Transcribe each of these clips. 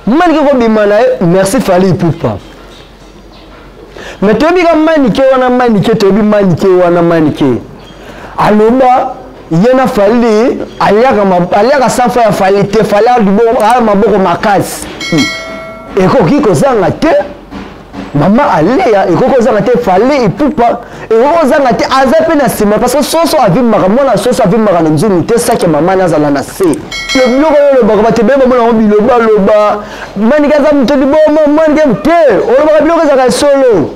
Manike ko bimana merci Fally Ipupa. Mais tu as manike wana manike to bi manike wana manike. Aloba yena Fally aliaka safa ya Fally te Fally dubo maboko makasi. Eko kiko zanga te Mama Aléa et koko zanga te Fally Ipupa et koko zanga te azape na sima parce que soso avi makamona soso avi makana nzuni te saki mama na zala na se le biloko le bakaba te beba mona biloba loba mani kaza mutodi bo mani ke te o ba biloko zaka solo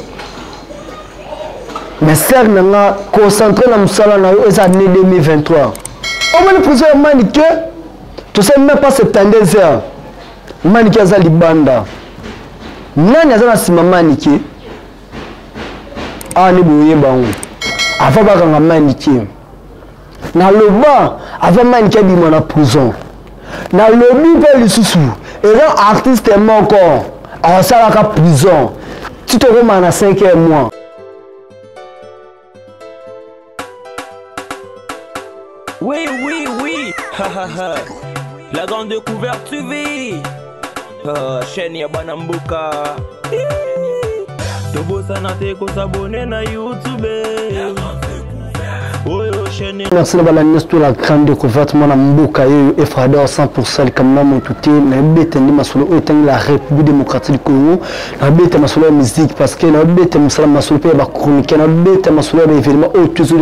mais ser nanga concentré na musala na yo eza année 2023 o moni prison mani ke tu sais même pas 72 heures mani ke za libanda nani azana sima manike ani boye bango afa bakanga manike na loba afa manike bimo na prison na lobi pe lisusu eza artiste moko asalaka prison titokoma na 5e mois. Oui la grande découverte TV. Chaîne ya Banambuka. Na YouTube. Merci la la grande découverte mon Mbuka et Efrada 100% comme mon touté na bête ndi masolo etang la République démocratique du Congo na bête masolo musique parce que na bête musala masolo pe ba chronique na bête masolo ba événement au toujours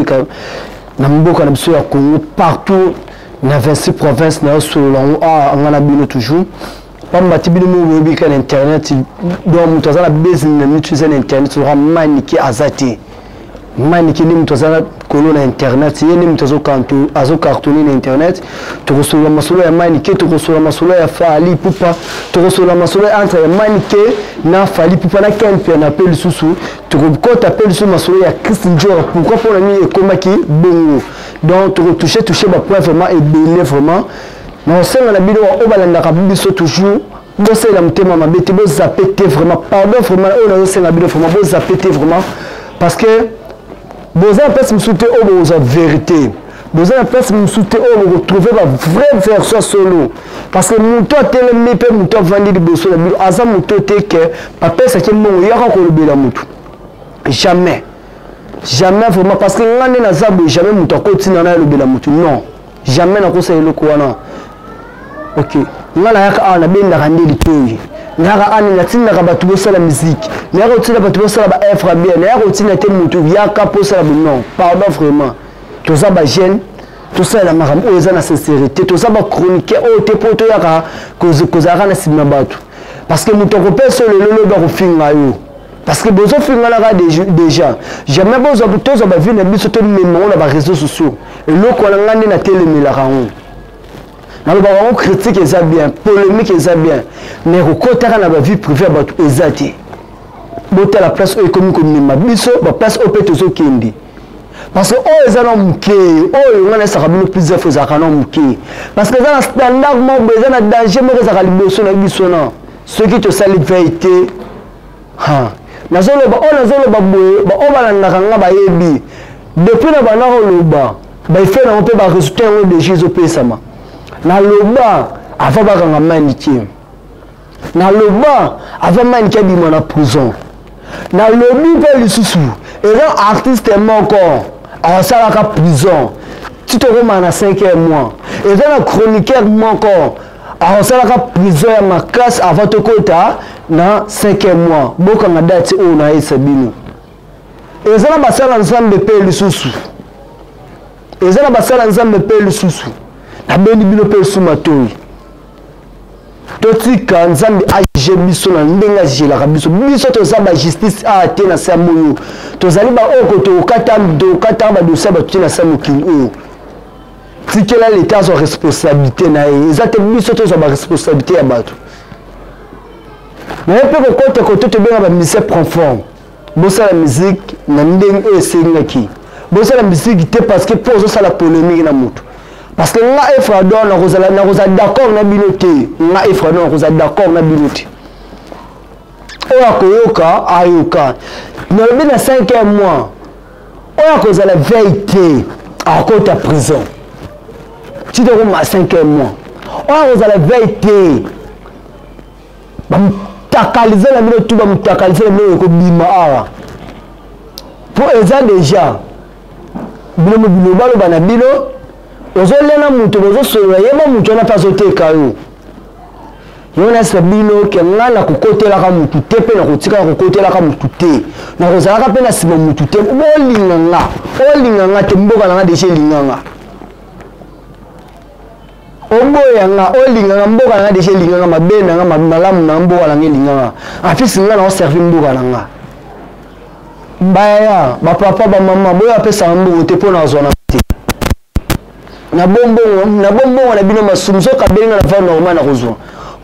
na Mbuka na biso ya Congo partout na 26 provinces na solo ngana bino toujours. Pamba tibili mu webi kan internet donc mutazala business na utiliser internet sur maniki azati maniki ni mutazala kolo na internet yeni mutazo kanto azo cartoni na internet to resola masolo ya maniki to resola masolo ya Fally Ipupa to resola masolo entre ya maniki na Fally Ipupa na kempe na appel susu to ko t'appelle sur masolo ya Christine Dior pourquoi pour ami et komaki bongo donc to toucher ba point vraiment et belé vraiment. Non, c'est la vidéo au balandaka biso toujours. Bon, c'est la mutema mabete, bon zapete vraiment. Pardon vraiment, on a c'est la vidéo vraiment, bon zapete vraiment. Parce que bon ça peut me soutenir au la vérité. Bon ça peut me soutenir au retrouver la vraie version solo. Parce que mon toi tel mepe mon toi vendre de bosso la vidéo. Azam mon toi te que papa ça qui mon yaka ko le la mutu. Jamais. Jamais vraiment parce que ngane na zabo jamais mon toi continue na le la mutu. Non. Jamais na ko ça le ko wana. Ok, ngala yaka ana benda kandeli toyi ngaka ana natina ka batu bo sala musique ngaka otina batu bo sala ba efra bien ngaka otina te mutu yaka po sala non pardon vraiment tout ça ba jeune tout ça la maram o eza na sincérité tout ça ba chronique o te poto yaka kozaka na sima batu parce que mutu ko peso le lolo ba ko finga yo parce que bozo finga la déjà jamais bozo butozo ba vina biso to mémoire na ba réseaux sociaux et loko na ngandi na telemela rango. On critique ça bien, polémique ça bien, mais au côté de la vie privée, ils ont été. Boter la place économique comme ma biso, la place au pété au kendi. Parce que oh ils ont muké, oh ils ont ça rabino plusieurs fois ça canon muké. Parce que dans standard moi ils ont danger mais ça rabino sur la biso non. Ceux qui te salent vérité, ha. Nazolo ba oh nazolo ba boye, ba oh ba na kanga ba yebi. Depuis na ba na loba, ba il fait na on peut ba résultat de Jésus pesama. Na loba avant bakanga maniki na loba avant maniki bimo na prison na lobi pe lisusu eza artiste moko asalaka prison titokoma na 5e mois eza na chroniqueur moko asalaka prison ya makasi avant tokota na 5e mois bokanga date o na esabino eza na basala nzambe pe lisusu eza na basala nzambe pe lisusu na bendi bino pe sumatoi totika nzambe age biso na ndenga jela biso biso to za ba justice a te na sa moyo to zali ba oko to kata ba dossier ba tina sa mokili o tikela l'état so responsabilité na ezate biso to za ba responsabilité ya bato mais pe ko côté to benga ba ministère prend forme bosa la musique na ndenga e sengaki bosa la musique te parce que pour ça la polémique na moto. Parce que nga Efrado na rosa d'accord na binoté nga Efrado na rosa d'accord na binoté oya koyoka ayoka na le na 5e mois oya koza la vérité à côté de prison tu te rends à 5e mois oya koza la vérité takaliser la bino tout ba takaliser la bino ko bima awa pour eza déjà bino bino balo bana bino ozolena mutu bozosolola yeba mutu na pas oteka yo yona sabino ke ngala kokotela ka mutu te pe na kotika kokotela ka mutu te na kozala ka pe na sibo mutu te olinganga te mboka na déjà linganga oboyanga olinganga mboka na déjà linganga mabena nga malamu na mboka na linganga afisi nga na servir mboka na nga baya ba papa ba mama boya pesa mboka te pona zona te na bombo na bino masumzo ka belinga na fa normal na kozwa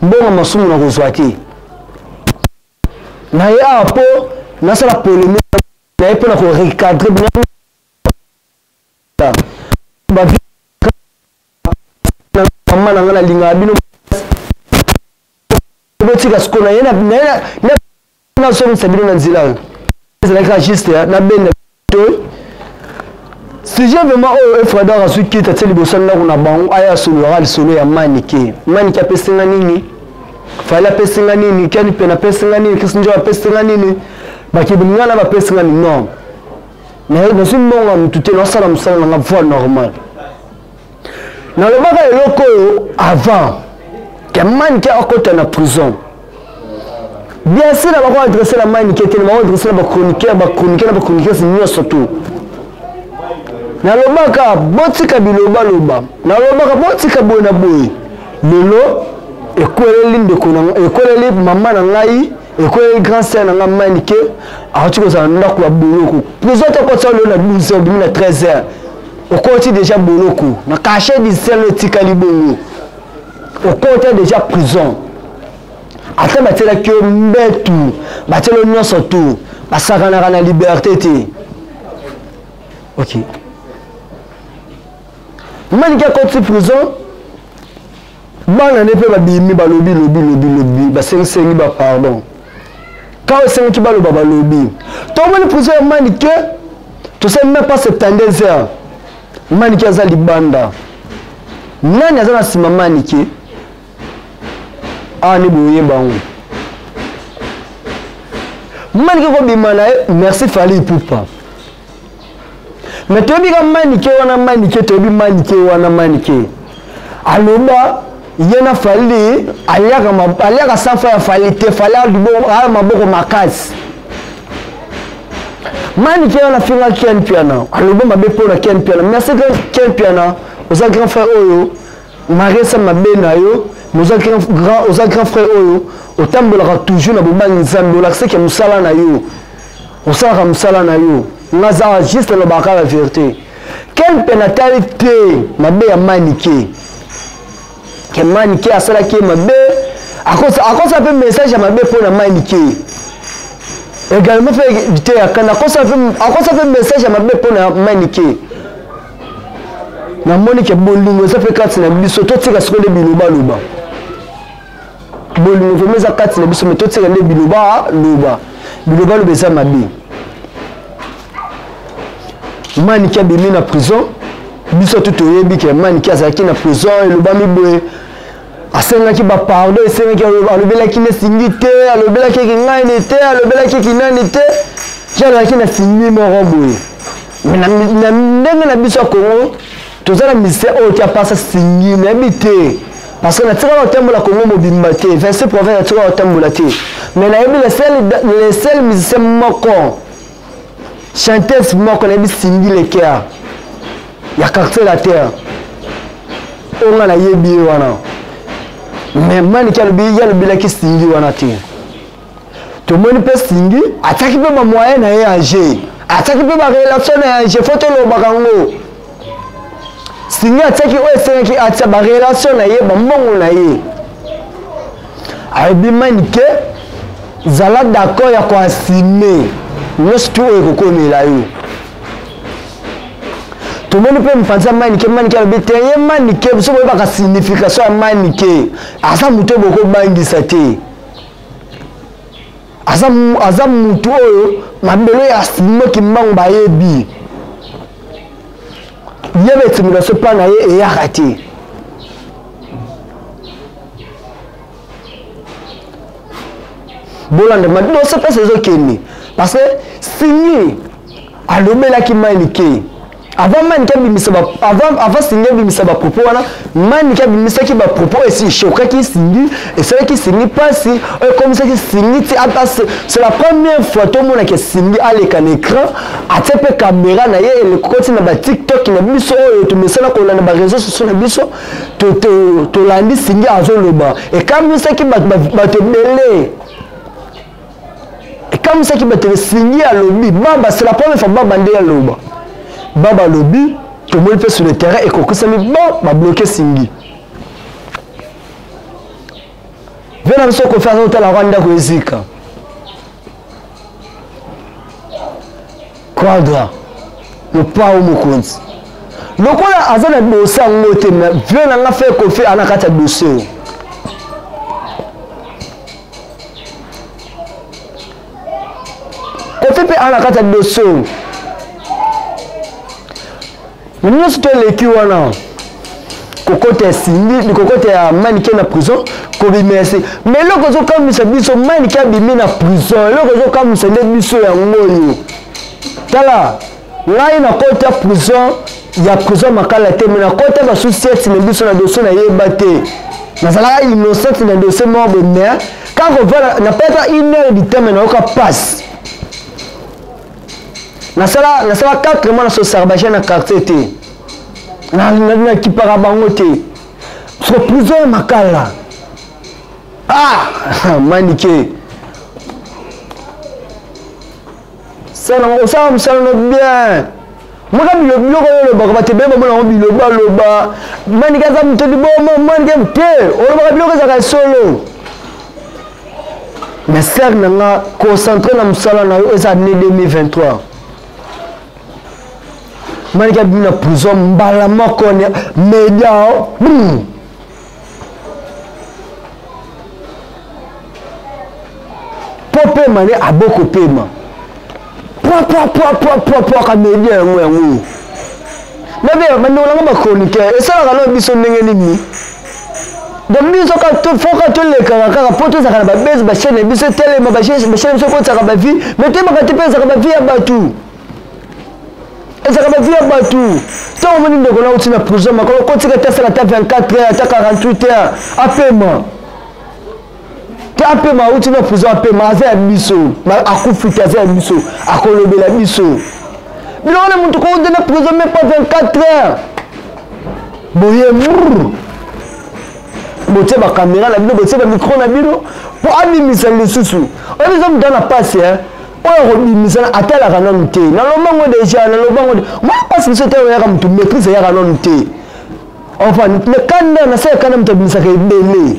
mbongo masumu na kozwa te na ya po na sala polémique na ye pona ko recadrer bina ba mama na ngana linga bino botika skona yena na so msabino na nzila c'est la juste na benda to si j'ai vraiment Efrada rasu qui t'a teli bosan na kuna bango aya solo ral solo ya manike a pesinga nini fala pesinga nini kani pena pesinga nini kisinjo pesinga nini bakibingana ba pesinga nini non na simbonga mutute na sala musala na voie normale na le baka eloko avant que manike akota na prison bien sûr on va adresser la manike tellement on va adresser ba chroniqueur c'est mieux surtout na lobaka botika biloba loba na lobaka botika boy na boy lelo ekweleli ndeko na ekweleli mama na ngai ekweleli grand sœur na ngai manike ahoti ko za ndako ya boloko plus autres ko tsalo na 12h bimi na 13h okoti déjà boloko na caché du sel tikali bongo okoti déjà prison ata batela kyo mbetu batelo nyonso tu basakana na liberté te OK manike koti prison bana ne pe ba bimi ba lobi ba sengi ba pardon quand sengi ba loba ba lobi to moni prison manike to sais même pas 72 heures manike za libanda nani azana sima manike ani boye bango manike ko bimana merci fali pupa mais to bi ka manike wana manike to bi manike wana manike aloba yena fali aliaka safa ya fali te fali alibo maboko makasi manike wana finga ken piana aloba mabe pona ken piana merci ken piana oza grand frère oyo maresa mabena yo oza grand frère oyo otambolaka toujours na bobangi nzambe olakise ke musala na yo osalaka musala na yo ngaza juste le baka la vérité quelle pénalité mabe ya manike ke manike asala ki mabe akosa pe message ya mabe pour na manike également fait du ya kana akosa pe message ya mabe pour na manike na monike bolingo ça fait 4 na biso to tika siko le biloba loba bolingo fait meza 4 na biso mais to tika le biloba loba ça mabe manike abimi na prison biso tout oyebi ke manike azalaki na prison elobami boye asengaki ba pardon esengaki alobelaki na singi te alobelaki kingaini te alobelaki kinani te azalaki na singi moko boye na ndenge na biso ya Congo tozala misère oyo tia pasa singi nayebi te parce que natikala otambola Congo mobimba te 26 province natikala otambola te mais nayebi le seul musicien moko chanteuse moko nayebi singi leker ya quartier la terre onga na yebi wana mais manike alobelaki singi wana te tomoni mpe singi ataki mpe bamoyen na ye age ataki mpe barelation na ye age fo tolobaka ngo singi ataki oyo esengaki atia barelation na ye bambongo na ye ayebi manike zala d'accord ya koasime nyonso tu oyo ekokomela yo tomoni mpe mopanzi ya manike alobi te ye manike so boyebaka signification ya manike aza motu oyo bokobangisa te aza motu oyo mabelo ya simoki mbango bayebi yeba etimulation mpa na ye eyaka te bolanda maintenant c'est pas ces okeni parce que signé alobela ki manike avant manike bimisa avant signé bimisa ba propos wana manike bimisa ki ba propos et si choka ki signé et c'est qui signé pas si comme ça qui signé c'est la première fois tout le monde qui signé à l'écran a tepe caméra na ye le côté na ba TikTok na biso to mesala ko na ba réseaux sociaux na biso to landi signé azoloba et comme ça qui ba te belé et comme ça qui va te signer à lobby, Baba, c'est la première fois que Baba est à lobby. Baba lobby, tout le monde fait sur le terrain et qu'on va bloquer Singi. Venez à ce qu'on fait à l'hôtel à Rwanda Kwezika. Quadra. Le pas au Mokonzi. Le quoi là, Azana dossier en moté, mais venez à faire qu'on fait à la carte de dossier. On fait à la carte de dossier. Nous sommes les qui wana kokote sindi kokote ya manike na prison ko bimesi mais loko zo comme ça biso manike bimi na prison loko zo comme ça les biso ya ngoyo tala ngai na côté prison ya prison makala te mais na côté ba société na biso na dossier na yebate na sala innocent na dossier mo bonheur quand on va na peut-être une heure du temps mais na ka passe na sala 4 mois na so sarbagé na quartier te na ki para bango te so prison makala manike ça non ça bien moi comme le ba ba te be ba na biloba loba manike za mto di bo manike te o ba biloba za ka solo mais ser na concentré na musala na eza année 2023 Manika bina prison mbala moko ne media pope mane aboko pema po ka media ngwe nabe mane olanga ba chroniqueur et ça la biso ndenge nini donc biso ka to foka to le kaka poto za kana ba base ba chaîne biso télé ba chaîne biso ko tsaka ba vie mais te ba te pesa ba vie ya batu. Et ça va vivre partout. Tant on dit que l'on a une prison, mais quand on continue à faire la 24 heures, 48 heures, à paiement. Tu as paiement, ou tu es en prison, à paiement, à faire un biseau, à couper, à faire un biseau, à colober la biseau. Mais là, on a montré qu'on est en prison, mais pas 24 heures. Bon, il y a bon, tu as la caméra, la vidéo, tu as le micro, la vidéo, pour abîmer les sous-sous. On est dans la passe, hein. On misala atala kana nte na lobango déjà na lobango moi parce que c'était ya mtu maîtrise ya kana nte enfin le kanda na c'est kana mtu bisaka ibele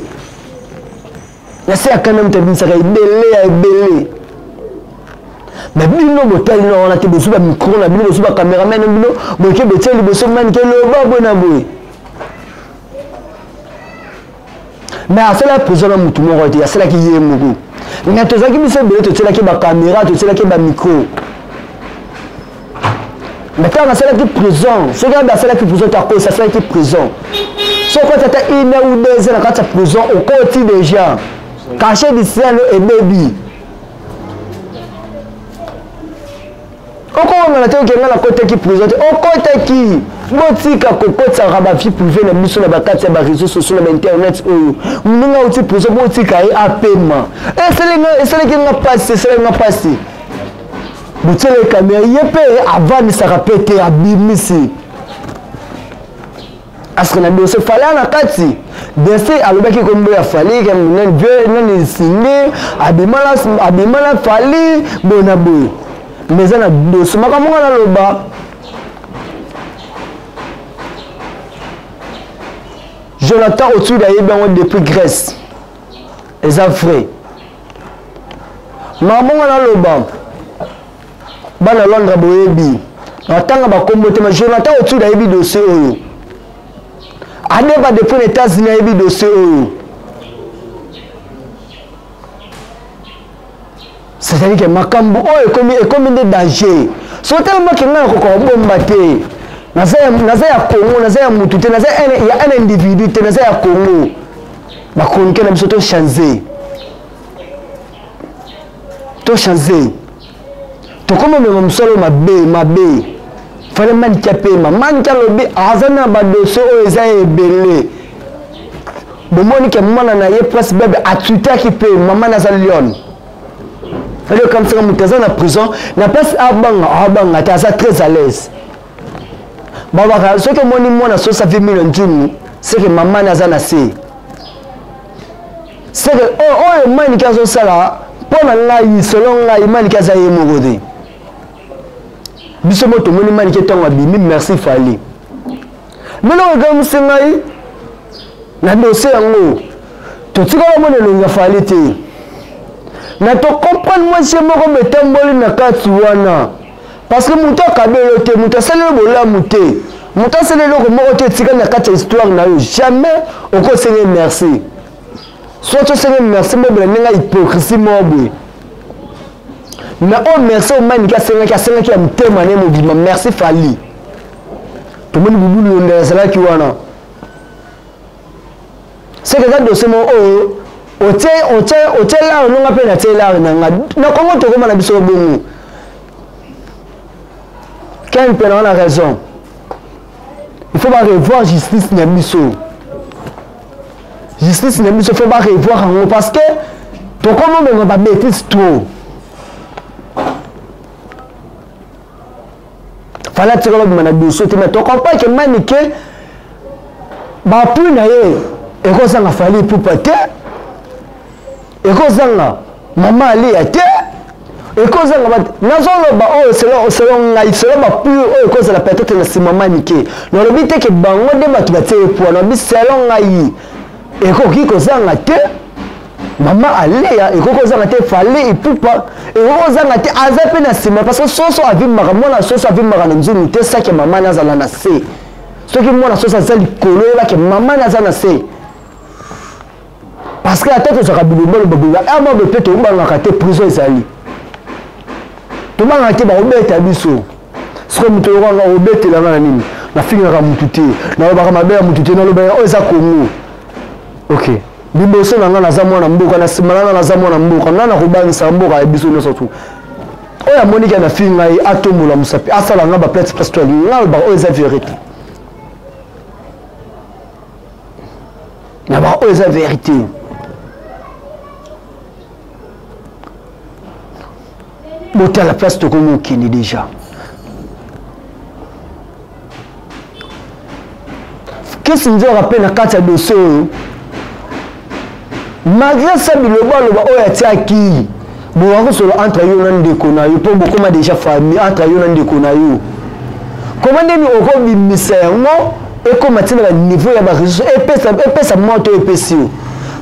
na c'est kana mtu bisaka ibele ya ibele mais bino botal no na te bosuba micro na bino bosuba cameraman na bino boke betel boso man ke loba bona boy mais à cela prison na mtu moko te ya cela qui yé moko mais tu sais que c'est bien, tu sais que la caméra, tu sais que le micro. Mais quand on a celle qui prison, ce gars a celle qui prison, tu as quoi, c'est celle qui prison. Sauf quand tu as une ou 2 heures quand tu as prison, au côté des gens, caché d'ici et baby. Encore on a dit que la côté qui prison, au côté qui motika kokota raba vie privée na biso na bakati ya ba réseaux sociaux na internet oyo munga uti prison motika ai apema c'est les qui n'a passé c'est les n'a passé butele caméra yepé avant ça répéter abimisi aska na dossier fallait na kati dossier alobaki kombo ya fallait que nani signé abimala fallait bona boy mais ça na dossier makamwa na loba Jonathan au-dessus d'ailleurs depuis Grèce. Et ça vrai. Maman a loba. Bana Londres boyebi. Natanga ba kombote mais Jonathan au-dessus d'ailleurs dossier oyo. Ade ba depuis les États-Unis d'ailleurs dossier oyo. C'est-à-dire que makambo oyo comme des dangers. So tellement que ngana ko bomba te. Nazaya Congo, nazaya Mutute, il y a un individu, nazaya Congo. Ma chronique n'a pas changé. faut changer. To comme même solo mabe. Fallait man qui a payé man qui a lobby azana ba dossier o eza ebele. Bon moi que maman na ye presse bébé a Twitter qui paye maman na za Lyon. Fallait comme ça mutaza na prison na place abanga ta ça très à l'aise. Baba ce que moi ni moi na so ça fait million djum c'est que maman na za na c'est. C'est que oh man qui a so ça là pour na ngai selon ngai man qui a za ye mogode. Biso moto moni man qui tonga bimi merci fali. Mais non ga musengai na dossier yango. To tika la mona longa fali te. Na to comprendre moi chez moko metamboli na kati wana. Parce que muto kabelo te muto sele bola muté. Muto sele loko moko te tika na kati histoire na yo jamais oko senge merci. Soit to senge merci mo bela nga hypocrisie mobwe. Mais oh merci au man qui a 5 qui a témoigné mon vie merci fali tout le monde boulou on est là qui wana c'est que ça dossier mon oh hôtel là on appelle na hôtel là na comment to comment na biso bongo quand peut on a raison il faut pas revoir justice na biso faut pas revoir parce que to comment même pas bêtise trop. Fallait tirer le manadosso mais tu comprends que manique ba pu na ye e ko sanga fali pour pater e ko sanga maman ali ate e ko sanga ba nazolo ba o selon ngai selon ba pu o ko sala peut-être na si maman nike no le bité que bango de ba tu ba tirer pour no bi selon ngai e ko ki ko sanga te maman allait et koko zanga te fallait et puis pas et koko zanga te azape na sima parce que soso avi mara mona soso avi mara na nzuni te ça que maman na zala na se ce qui mona soso zali kolo là que maman na zala na se parce que la tête sera bilobolo babula a mo be peut ba ngaka te prison ezali to ba ngaka te ba obeta biso ce que muto nga obeta la na nini na finga ka mututé na ba ka mabe mututé na lo ba o eza komu OK liboso na nga naza mwana mboka na simana naza mwana mboka nana kobanisa mboka ya biso nyonso tu oya monika na fi ngai atombola musapi asala nga ba plate pastor nga ba o eza vérité na ba o eza vérité bote à la place de comme kini déjà qu'est-ce que je rappelle na kati ya dossier malgré ça biloba oya tiaki bo wako solo entre yo na ndeko na yo po bokoma déjà famille entre yo na ndeko na yo comment ndeni oko bimisa yango e ko matina ba niveau ya ba réseau et pesa moto e pesio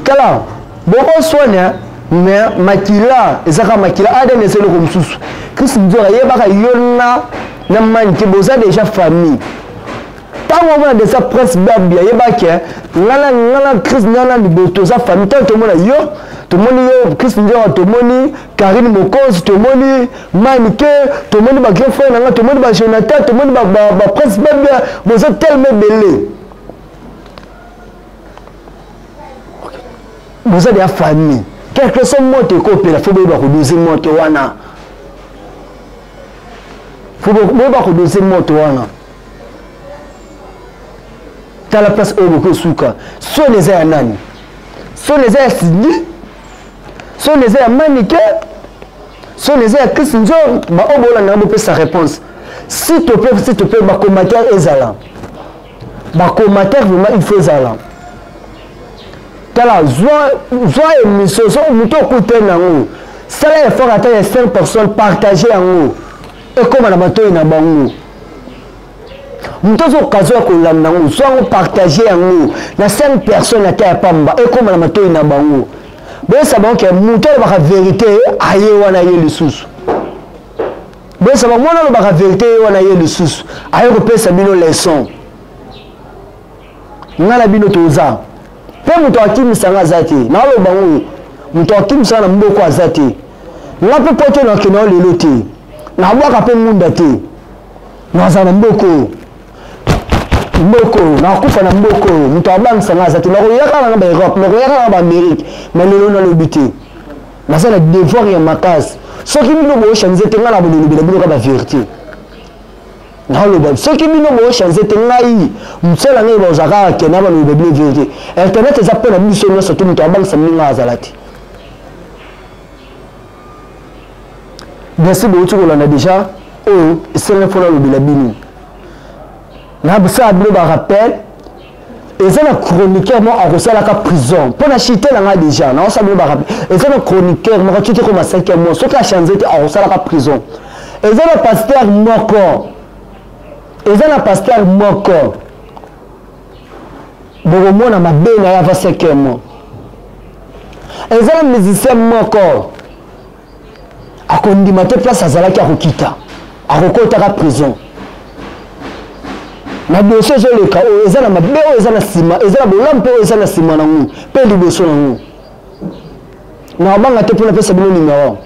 kala boko sonya mais makila ezaka makila ada ne selo comme susu Christ nzora yebaka yona na manki boza déjà famille. Tant on de sa presse babia yebaki ngala Christ ngala liboto sa famille tant tout le monde yo tout le monde yo Christ nzora tout le monde Karine Mokonzi tout le monde Manike tout le monde ba grand frère ngala tout le monde ba Jonathan tout le monde ba presse babia boza tellement belé boza de la famille quelque chose moto ko la faut ba ko dozer moto wana faut ba ko dozer moto wana ta la place au beaucoup souka so les airs nani so les airs Sidi so les airs Manike so les airs Christ nzo ba obola na bo sa réponse s'il te plaît ba commentaire ezala ba commentaire vraiment il faut ezala tala zwa émission so muto kuté nango sala effort atteindre 5 personnes partager yango et comme na bato ina bango muto zo kazo ko lam nango so on partager yango na 5 personnes ata pamba et comme na bato ina bango be ça bon que muto ba vérité aye wana ye lisusu be ça bon mona ba vérité wana ye lisusu aye ko pesa bino leçon ngala bino toza pe muto akimisa ngazati na lo bango muto akimisa na mboko azati na pe poto na kino lelo te na bwaka pe munda te na zana mboko na kufa na mboko muto abangisa ngazati na ko yaka na ba Europe na ko yaka na ba Amérique mais lelo na lo biti na zana devoir ya makas Ce qui bino bo changer te ngala bino bino ka ba vérité. Na lo ba ce qui bino bo changer te ngai mtsela ngai ba zaka ke na ba lo bino vérité. Internet eza pe na biso nyonso to muto abang saminga azalati. Merci beaucoup on a déjà c'est une fois le bilabini. Na basa bino ba rappel et ça la chroniqueur moi en resala la prison pour la chiter là déjà non ça me va rappeler et ça le chroniqueur moi tu te comme 5e mois ce qui a changé en resala la prison et ça le pasteur moko et ça le pasteur moko bon moi na mabe na ya 5e mois et ça le musicien moko a condimate place azalaki a kokita a kokota la prison. Na dossier je le cas eza na mabe eza na sima eza na bolampe eza na sima na ngu pe liboso na ngu na banga te pona pesa bino numéro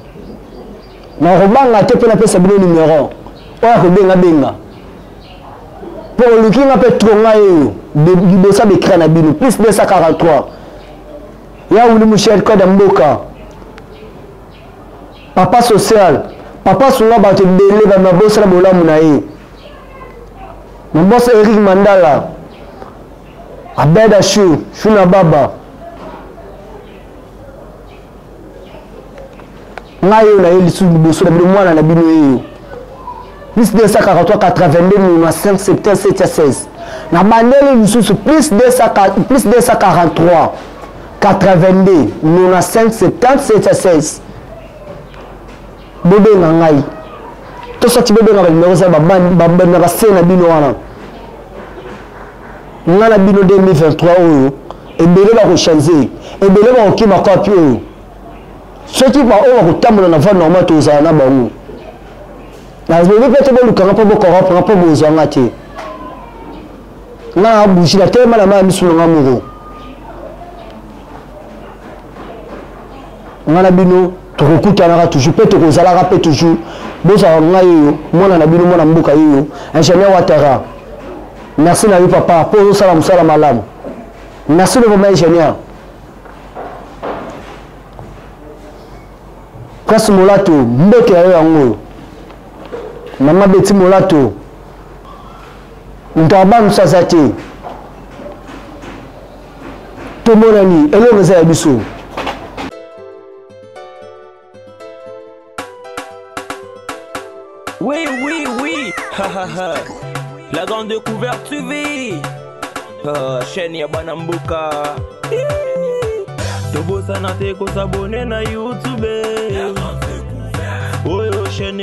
na robanga te pona pesa bino numéro oya ko benga pour le qui na pe tronga yo de bossa be crâne bino plus 243 ya wuli Michel Koda Mboka papa social papa sunga ba te dele ba mabosa na bolamu na ye. Mon boss Eric Mandala, Abeda Chou, Chouna Baba. Ngayo na yeli sou bosso na moi na bino yo. Plus 243 82 5 septembre 716. Na bandele lisusu plus 243 82 5 septembre 716. Bobe ngai. To sorti bebe na numéro ça ba na scène bino wana. Ngana bino 2023 oyo ebele ba ko changer ebele ba ko kima copie oyo. Soki ba o ko tambola na vana normal to za na bango. Na zebe pete bo lukanga po bo corrompre po bo zonga te. Na bushi la tema na ma misu nga muro. Ngana bino to kokutana toujours peut to kozala rappeler toujours. Bosa ngayo mona na bino mona mbuka yo ingénieur Watara. Merci na yo papa pour salam salam alam. Merci le moment ingénieur. Prince Molato mboke yo yango. Mama Betty Molato. Ntaba msazati. To monani elo ngeza biso. Oui, oui, oui, hahaha. La grande découverte TV. Chaîne ya bwana Mbuka. Tobo sana te ko s'abonner na YouTube. Oh, chaîne